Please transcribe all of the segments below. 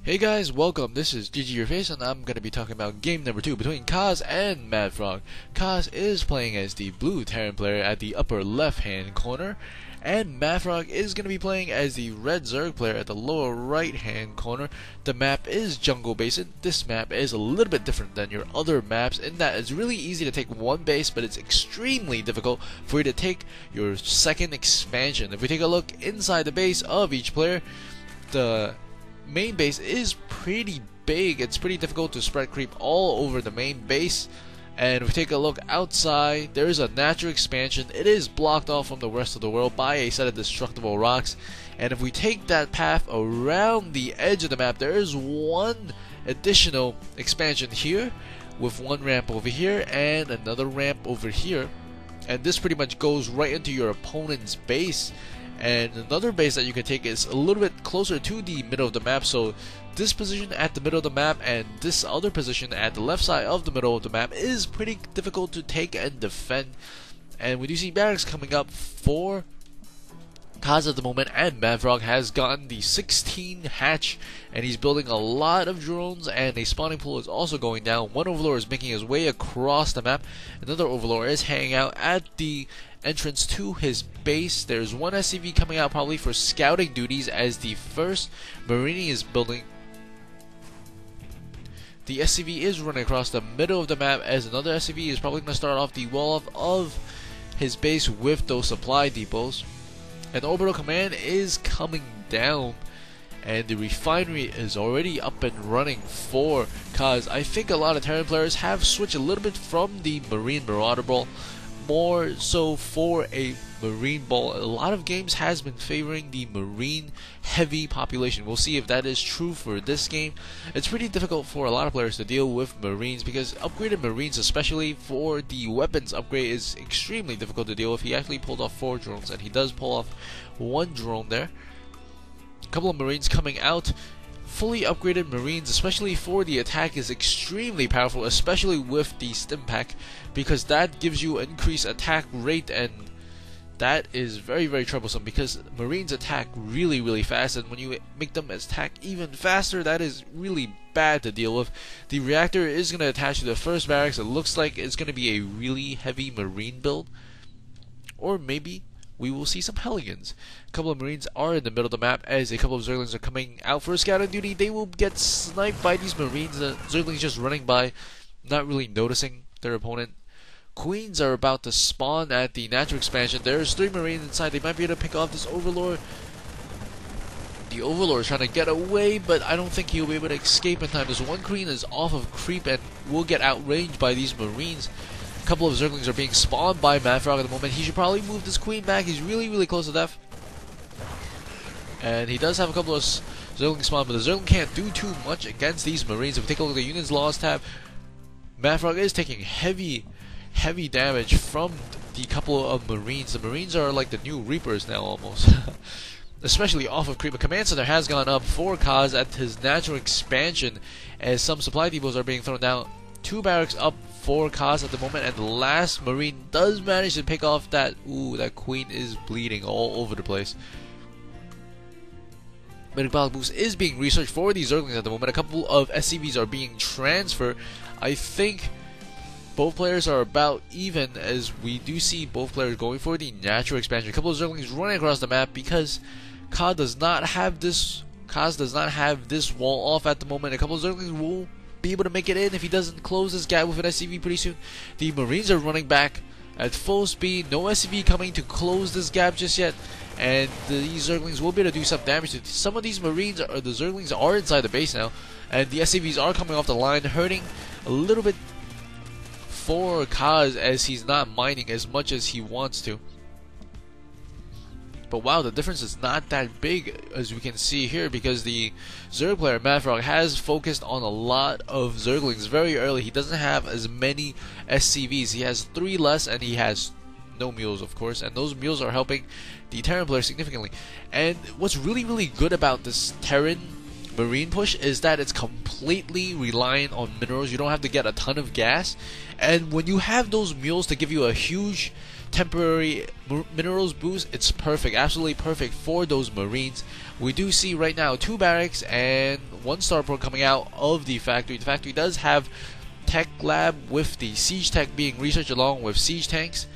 Hey guys, welcome. This is GG Your Face, and I'm going to be talking about game number 2 between Kas and MaDFroG. Kas is playing as the blue Terran player at the upper left hand corner, and MaDFroG is going to be playing as the red Zerg player at the lower right hand corner. The map is Jungle Basin. This map is a little bit different than your other maps in that it's really easy to take one base, but it's extremely difficult for you to take your second expansion. If we take a look inside the base of each player, the main base is pretty big. It's pretty difficult to spread creep all over the main base. And if we take a look outside, there is a natural expansion. It is blocked off from the rest of the world by a set of destructible rocks. And if we take that path around the edge of the map, there is one additional expansion here with one ramp over here and another ramp over here. And this pretty much goes right into your opponent's base. And another base that you can take is a little bit closer to the middle of the map. So this position at the middle of the map and this other position at the left side of the middle of the map is pretty difficult to take and defend. And we do see barracks coming up for Kas at the moment, and MaDFroG has gotten the 16 hatch, and he's building a lot of drones, and a spawning pool is also going down. One overlord is making his way across the map. Another overlord is hanging out at the entrance to his base. There's one SCV coming out probably for scouting duties as the first Marine is building. The SCV is running across the middle of the map as another SCV is probably going to start off the wall of his base with those supply depots. And orbital command is coming down, and the refinery is already up and running for Kas. I think a lot of Terran players have switched a little bit from the Marine Marauder ball more so for a Marine ball. A lot of games has been favoring the Marine heavy population. We'll see if that is true for this game. It's pretty difficult for a lot of players to deal with Marines because upgraded Marines, especially for the weapons upgrade, is extremely difficult to deal with. He actually pulled off 4 drones, and he does pull off 1 drone there. A couple of Marines coming out. Fully upgraded Marines, especially for the attack, is extremely powerful, especially with the stim pack, because that gives you increased attack rate, and that is very troublesome because Marines attack really fast, and when you make them attack even faster, that is really bad to deal with. The reactor is going to attach to the first barracks. It looks like it's going to be a really heavy Marine build, or maybe we will see some Hellions. A couple of Marines are in the middle of the map as a couple of Zerglings are coming out for scouting duty. They will get sniped by these Marines. The Zerglings just running by, not really noticing their opponent. Queens are about to spawn at the natural expansion. There's 3 Marines inside. They might be able to pick off this Overlord. The Overlord is trying to get away, but I don't think he'll be able to escape in time. This one Queen is off of creep and will get outranged by these Marines. A couple of Zerglings are being spawned by MaDFroG at the moment. He should probably move this Queen back. He's really close to death. And he does have a couple of Zerglings spawned, but the Zergling can't do too much against these Marines. If we take a look at the units lost tab, MaDFroG is taking heavy damage from the couple of Marines. The Marines are like the new Reapers now almost. Especially off of creep. A command center has gone up for Kas at his natural expansion as some supply depots are being thrown down. 2 barracks up for Kas at the moment, and the last Marine does manage to pick off that. Ooh, that Queen is bleeding all over the place. Metabolic boost is being researched for these Zerglings at the moment. A couple of SCVs are being transferred. I think both players are about even, as we do see both players going for the natural expansion. A couple of Zerglings running across the map because Kas does not have this wall off at the moment. A couple of Zerglings will be able to make it in if he doesn't close this gap with an SCV pretty soon. The Marines are running back at full speed. No SCV coming to close this gap just yet, and these Zerglings will be able to do some damage to some of these Marines. Or the Zerglings are inside the base now, and the SCVs are coming off the line, hurting a little bit for Kas as he's not mining as much as he wants to. But wow, the difference is not that big as we can see here, because the Zerg player MaDFroG has focused on a lot of Zerglings very early. He doesn't have as many SCVs. He has 3 less, and he has no mules, of course, and those mules are helping the Terran player significantly. And what's really good about this Terran Marine push is that it's completely reliant on minerals. You don't have to get a ton of gas, and when you have those mules to give you a huge temporary minerals boost, it's perfect, absolutely perfect for those Marines. We do see right now 2 barracks and 1 starport coming out of the factory. The factory does have tech lab with the siege tech being researched along with siege tanks.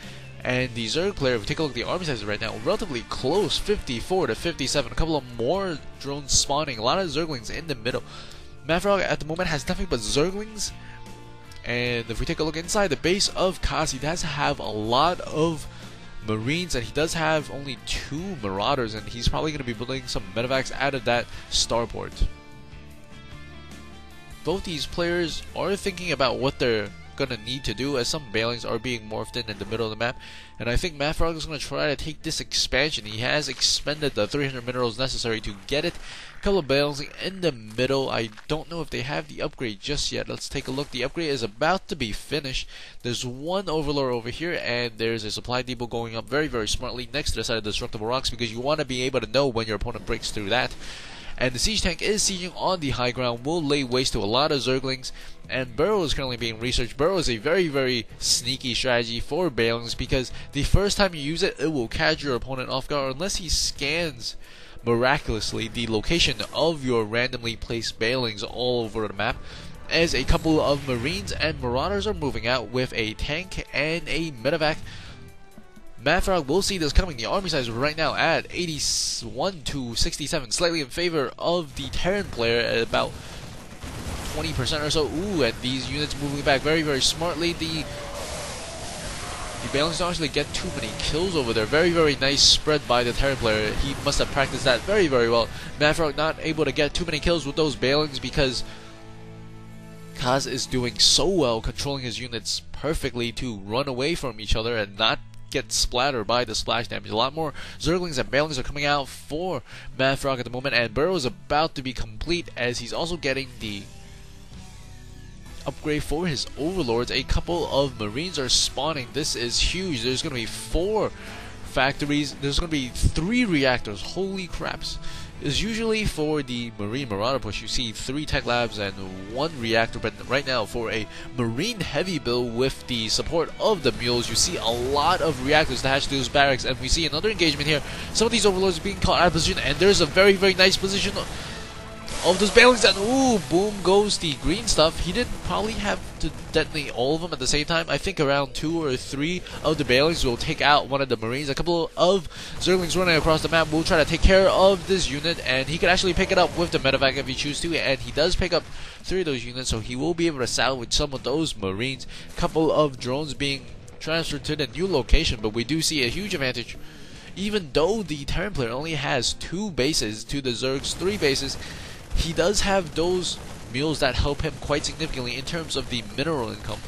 And the Zerg player, if we take a look at the army sizes right now, relatively close, 54 to 57. A couple of more drones spawning, a lot of Zerglings in the middle. MaDFroG at the moment has nothing but Zerglings. And if we take a look inside the base of Kas, he does have a lot of Marines, and he does have only 2 Marauders, and he's probably going to be building some medevacs out of that starport. Both these players are thinking about what they're gonna need to do, as some Balings are being morphed in the middle of the map, and I think MaDFroG is gonna try to take this expansion. He has expended the 300 minerals necessary to get it. A couple of Balings in the middle. I don't know if they have the upgrade just yet. Let's take a look. The upgrade is about to be finished. There's 1 Overlord over here, and there's a supply depot going up very, very smartly next to the side of the destructible rocks, because you want to be able to know when your opponent breaks through that. And the siege tank is sieging on the high ground, will lay waste to a lot of Zerglings, and Burrow is currently being researched. Burrow is a very, very sneaky strategy for Balings, because the first time you use it, it will catch your opponent off guard unless he scans miraculously the location of your randomly placed Balings all over the map, as a couple of Marines and Marauders are moving out with a tank and a medevac. MaDFroG will see this coming. The army size right now at 81 to 67, slightly in favor of the Terran player at about 20% or so. Ooh, and these units moving back very, very smartly. The Balings don't actually get too many kills over there. Very, very nice spread by the Terran player. He must have practiced that very, very well. MaDFroG not able to get too many kills with those Balings because Kas is doing so well, controlling his units perfectly to run away from each other and not get splattered by the splash damage. A lot more Zerglings and Balings are coming out for MaDFroG at the moment, and Burrow is about to be complete as he's also getting the upgrade for his overlords. A couple of Marines are spawning. This is huge. There's going to be 4 factories. There's going to be 3 reactors. Holy craps. Is usually for the Marine Marauder push, you see 3 tech labs and 1 reactor, but right now for a Marine heavy build with the support of the mules, you see a lot of reactors attached to those barracks, and we see another engagement here. Some of these overlords are being caught out of position, and there's a very, very nice position of those Balings, and ooh, boom goes the green stuff. He didn't probably have to detonate all of them at the same time. I think around 2 or 3 of the Balings will take out one of the Marines. A couple of Zerglings running across the map will try to take care of this unit, and he can actually pick it up with the medevac if he chooses to, and he does pick up 3 of those units, so he will be able to salvage some of those Marines. A couple of drones being transferred to the new location, but we do see a huge advantage. Even though the Terran player only has 2 bases to the Zerg's 3 bases, he does have those mules that help him quite significantly in terms of the mineral income.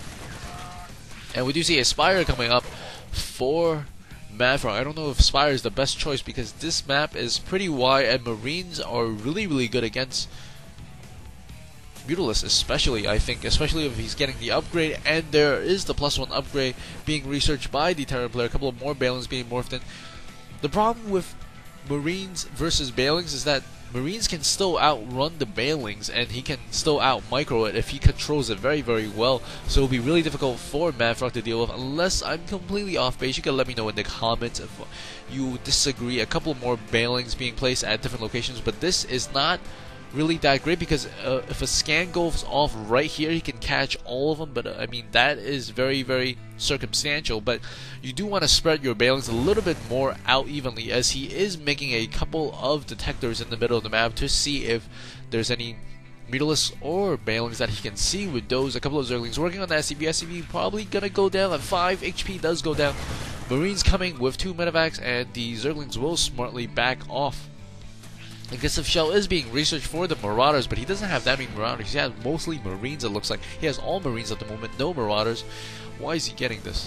And we do see a Spire coming up for MaDFroG. I don't know if Spire is the best choice because this map is pretty wide and Marines are really, really good against Mutalisks, especially, I think, especially if he's getting the upgrade, and there is the +1 upgrade being researched by the Terran player, a couple of more Balings being morphed in. The problem with Marines versus Balings is that Marines can still outrun the Balings, and he can still out-micro it if he controls it very, very well. So it'll be really difficult for MaDFroG to deal with, unless I'm completely off base. You can let me know in the comments if you disagree. A couple more Balings being placed at different locations, but this is not really that great because if a scan goes off right here, he can catch all of them, but I mean, that is very, very circumstantial. But you do want to spread your Balings a little bit more out evenly, as he is making a couple of detectors in the middle of the map to see if there's any Mutalisks or Balings that he can see with those. A couple of Zerglings working on the SCV. SCV probably gonna go down at 5 HP, does go down. Marines coming with 2 medevacs, and the Zerglings will smartly back off. Aggressive Shell is being researched for the Marauders, but he doesn't have that many Marauders. He has mostly Marines, it looks like. He has all Marines at the moment, no Marauders. Why is he getting this?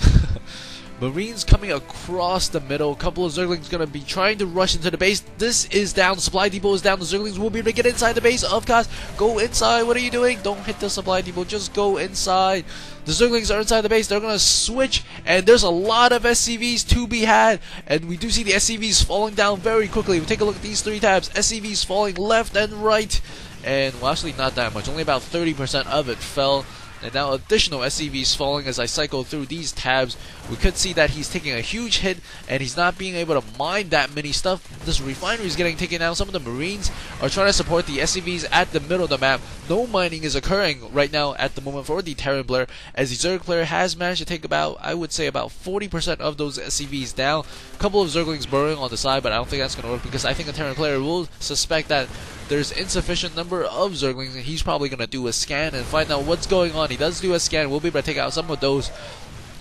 Marines coming across the middle. A couple of Zerglings going to be trying to rush into the base. This is down. The supply depot is down. The Zerglings will be able to get inside the base of Kas. Go inside. What are you doing? Don't hit the supply depot. Just go inside. The Zerglings are inside the base. They're going to switch. And there's a lot of SCVs to be had. And we do see the SCVs falling down very quickly. We take a look at these 3 tabs. SCVs falling left and right. And, well, actually not that much. Only about 30% of it fell. And now additional SCVs falling as I cycle through these tabs. We could see that he's taking a huge hit and he's not being able to mine that many stuff. This refinery is getting taken down. Some of the Marines are trying to support the SCVs at the middle of the map. No mining is occurring right now at the moment for the Terran player, as the Zerg player has managed to take about, I would say, about 40% of those SCVs down. A couple of Zerglings burrowing on the side, but I don't think that's going to work because I think the Terran player will suspect that there's insufficient number of Zerglings, and he's probably going to do a scan and find out what's going on. He does do a scan. We'll be able to take out some of those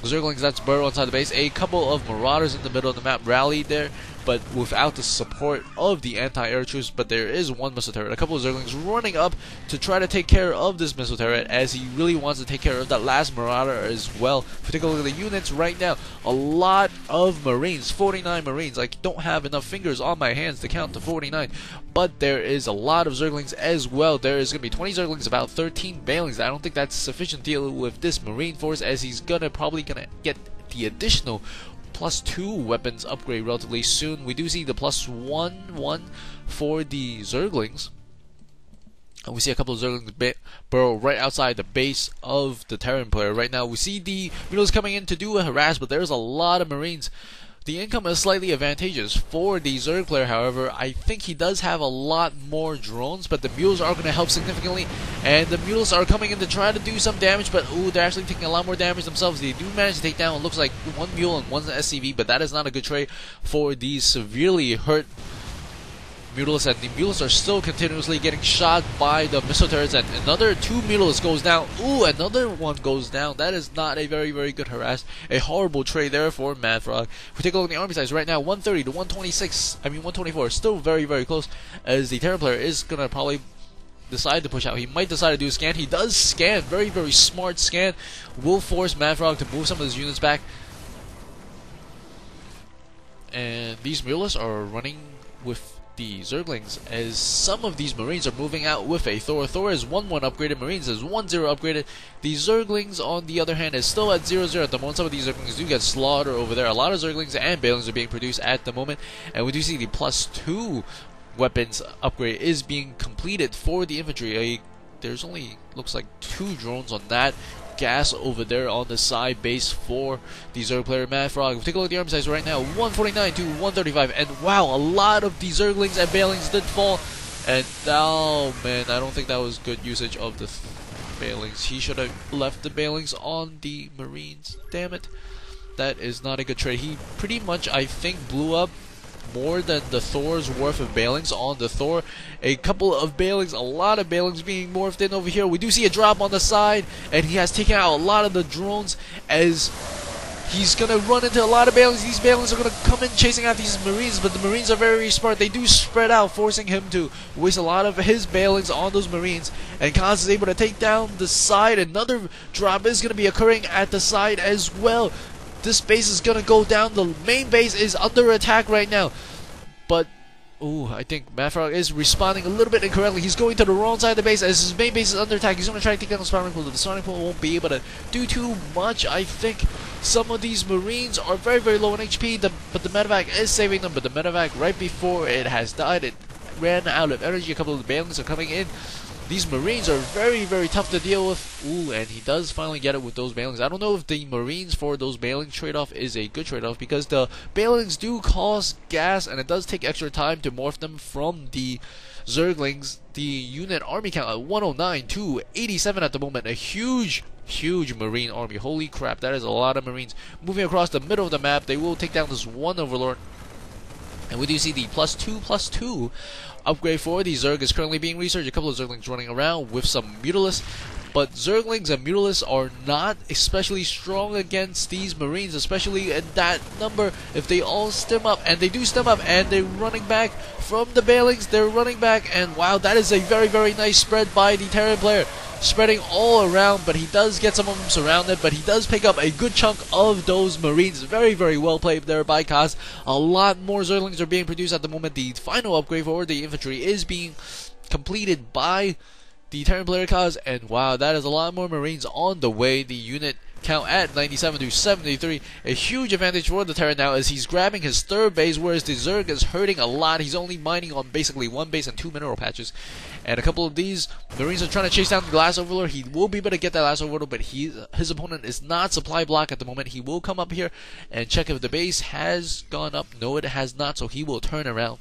Zerglings that's burrow inside the base. A couple of Marauders in the middle of the map rallied there, but without the support of the anti-air troops. But there is one missile turret. A couple of Zerglings running up to try to take care of this missile turret, as he really wants to take care of that last Marauder as well. If you take a look at the units right now, a lot of Marines, 49 Marines. I don't have enough fingers on my hands to count to 49, but there is a lot of Zerglings as well. There is going to be 20 Zerglings, about 13 Balings. I don't think that's sufficient to deal with this Marine force, as he's probably gonna get the additional +2 weapons upgrade relatively soon. We do see the +1 for the Zerglings. And we see a couple of Zerglings burrow right outside the base of the Terran player. Right now we see the Mules coming in to do a harass, but there's a lot of Marines. The income is slightly advantageous for the Zerg player, however. I think he does have a lot more drones, but the Mules are going to help significantly. And the Mules are coming in to try to do some damage, but ooh, they're actually taking a lot more damage themselves. They do manage to take down, it looks like, one Mule and one SCV, but that is not a good trade for these severely hurt Mutalisks, and the Mutalisks are still continuously getting shot by the missile turrets, and another 2 Mutalisks goes down. Ooh, another one goes down. That is not a very, very good harass. A horrible trade there for MaDFroG. If we take a look at the army size right now, 130 to 124, still very, very close, as the Terran player is going to probably decide to push out. He might decide to do a scan. He does scan. Very, very smart scan. Will force MaDFroG to move some of his units back. And these Mutalisks are running with the Zerglings, as some of these Marines are moving out with a Thor. Thor is 1-1 upgraded, Marines is 1-0 upgraded. The Zerglings, on the other hand, is still at 0-0 at the moment. Some of these Zerglings do get slaughtered over there. A lot of Zerglings and Balings are being produced at the moment, and we do see the +2 weapons upgrade is being completed for the infantry. There's only, looks like, 2 drones on that gas over there on the side base for the Zerg player MaDFroG. If we take a look at the army size right now, 149 to 135, and wow, a lot of the Zerglings and Balings did fall, and oh man, I don't think that was good usage of the Balings. He should have left the Balings on the Marines. Damn it, that is not a good trade. He pretty much, I think, blew up more than the Thor's worth of Balings on the Thor. A couple of Balings, a lot of Balings being morphed in over here. We do see a drop on the side, and he has taken out a lot of the drones, as he's going to run into a lot of Balings. These Balings are going to come in chasing out these Marines, but the Marines are very, very smart. They do spread out, forcing him to waste a lot of his Balings on those Marines, and Kas is able to take down the side. Another drop is going to be occurring at the side as well. This base is gonna go down. The main base is under attack right now, but ooh, I think MaDFroG is responding a little bit incorrectly. He's going to the wrong side of the base, as his main base is under attack. He's gonna try to take down the spawning pool, but the spawning pool won't be able to do too much. I think some of these Marines are very, very low in HP, but the medevac is saving them. But the medevac, right before it has died, it ran out of energy. A couple of the Balings are coming in. These Marines are very, very tough to deal with. Ooh, and he does finally get it with those Balings. I don't know if the Marines for those Baling trade-off is a good trade-off, because the Balings do cost gas, and it does take extra time to morph them from the Zerglings. The unit army count at 109 to 87 at the moment. A huge Marine army. Holy crap, that is a lot of Marines. Moving across the middle of the map, they will take down this one Overlord. And we do see the +2/+2 upgrade for the Zerg is currently being researched. A couple of Zerglings running around with some Mutalisks, but Zerglings and Mutalisks are not especially strong against these Marines, especially in that number. If they all stem up, and they do stem up, and they're running back from the Balings, they're running back, and wow, that is a very, very nice spread by the Terran player. Spreading all around, but he does get some of them surrounded, but he does pick up a good chunk of those Marines. Very, very well played there by Kas. A lot more Zerglings are being produced at the moment. The final upgrade for the infantry is being completed by the Terran player Kas, and wow, that is a lot more Marines on the way. The unit count at 97 to 73. A huge advantage for the Terran now as he's grabbing his third base, whereas the Zerg is hurting a lot. He's only mining on basically one base and 2 mineral patches. And a couple of these Marines are trying to chase down the last overlord. He will be able to get that last overlord, but his opponent is not supply block at the moment. He will come up here and check if the base has gone up. No, it has not, so he will turn around.